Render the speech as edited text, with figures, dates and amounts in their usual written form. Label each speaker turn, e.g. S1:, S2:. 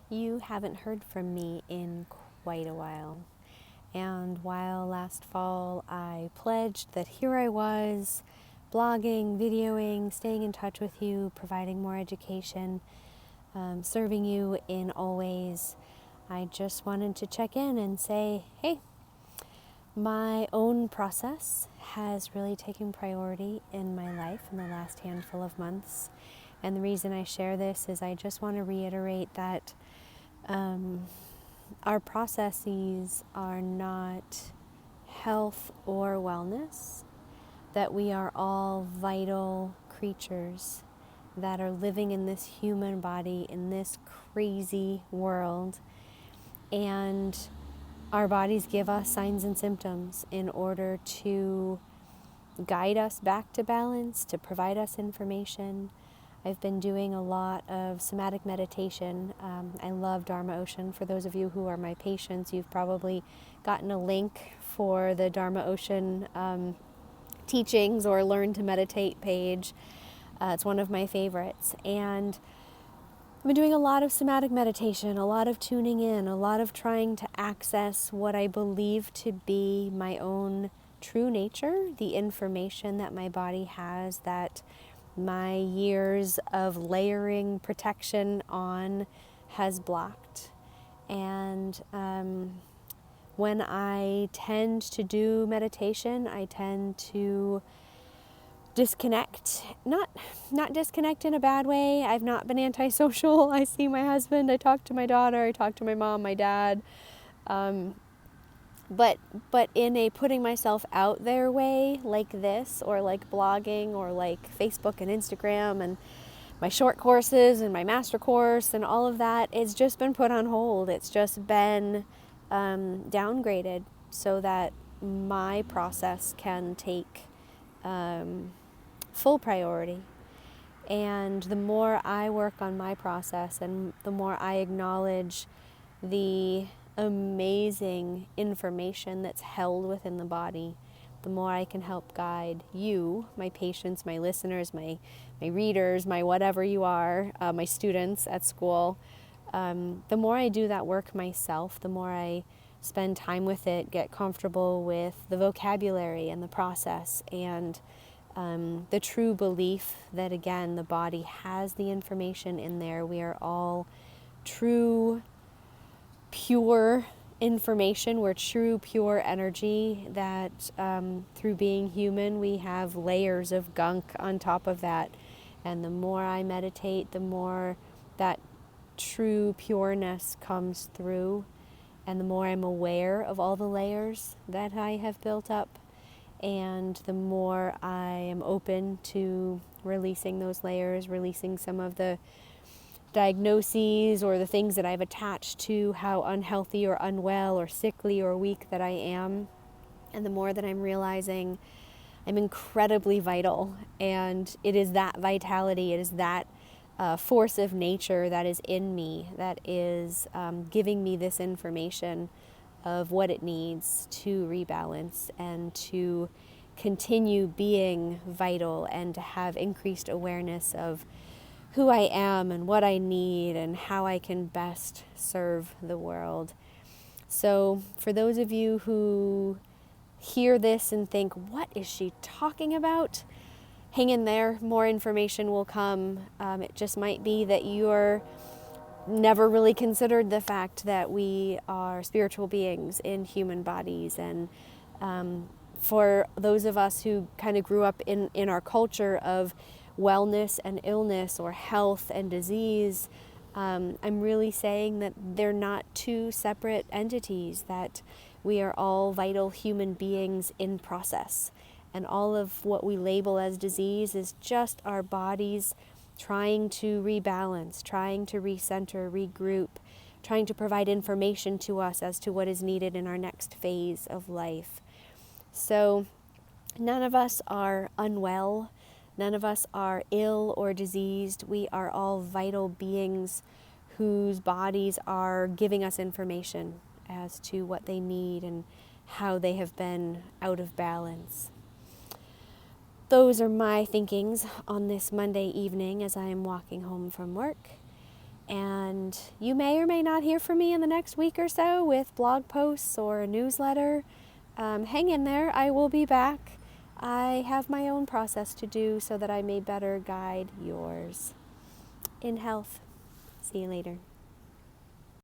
S1: You haven't heard from me in quite a while. And while last fall I pledged that here I was, blogging, videoing, staying in touch with you, providing more education, serving you in all ways, I just wanted to check in and say, hey, my own process has really taken priority in my life in the last handful of months. And the reason I share this is I just want to reiterate that our processes are not health or wellness, that we are all vital creatures that are living in this human body, in this crazy world, and our bodies give us signs and symptoms in order to guide us back to balance, to provide us information. I've been doing a lot of somatic meditation. I love Dharma Ocean. For those of you who are my patients, you've probably gotten a link for the Dharma Ocean teachings or Learn to Meditate page. It's one of my favorites. And I've been doing a lot of somatic meditation, a lot of tuning in, a lot of trying to access what I believe to be my own true nature, the information that my body has that my years of layering protection on has blocked. And when I tend to do meditation, I tend to disconnect, not disconnect in a bad way. I've not been antisocial. I see my husband, I talk to my daughter, I talk to my mom, my dad, but in a putting myself out there way, like this, or like blogging, or like Facebook and Instagram and my short courses and my master course and all of that, it's just been put on hold. It's just been downgraded so that my process can take full priority. And the more I work on my process and the more I acknowledge the amazing information that's held within the body, the more I can help guide you, my patients, my listeners, my readers, my whatever you are, my students at school. The more I do that work myself, the more I spend time with it, get comfortable with the vocabulary and the process and the true belief that, again, the body has the information in there. We are all true, pure information. We're true, pure energy that through being human, we have layers of gunk on top of that. And the more I meditate, the more that true pureness comes through. And the more I'm aware of all the layers that I have built up, and the more I am open to releasing those layers, releasing some of the diagnoses or the things that I've attached to how unhealthy or unwell or sickly or weak that I am, and the more that I'm realizing I'm incredibly vital, and it is that vitality, it is that force of nature that is in me, that is giving me this information of what it needs to rebalance and to continue being vital and to have increased awareness of who I am and what I need and how I can best serve the world. So for those of you who hear this and think, what is she talking about? Hang in there, more information will come. It just might be that you're never really considered the fact that we are spiritual beings in human bodies. And for those of us who kind of grew up in our culture of wellness and illness or health and disease, I'm really saying that they're not two separate entities, that we are all vital human beings in process. And all of what we label as disease is just our bodies trying to rebalance, trying to recenter, regroup, trying to provide information to us as to what is needed in our next phase of life. So none of us are unwell. None of us are ill or diseased. We are all vital beings whose bodies are giving us information as to what they need and how they have been out of balance. Those are my thinkings on this Monday evening as I am walking home from work. And you may or may not hear from me in the next week or so with blog posts or a newsletter. Hang in there. I will be back. I have my own process to do so that I may better guide yours. In health. See you later.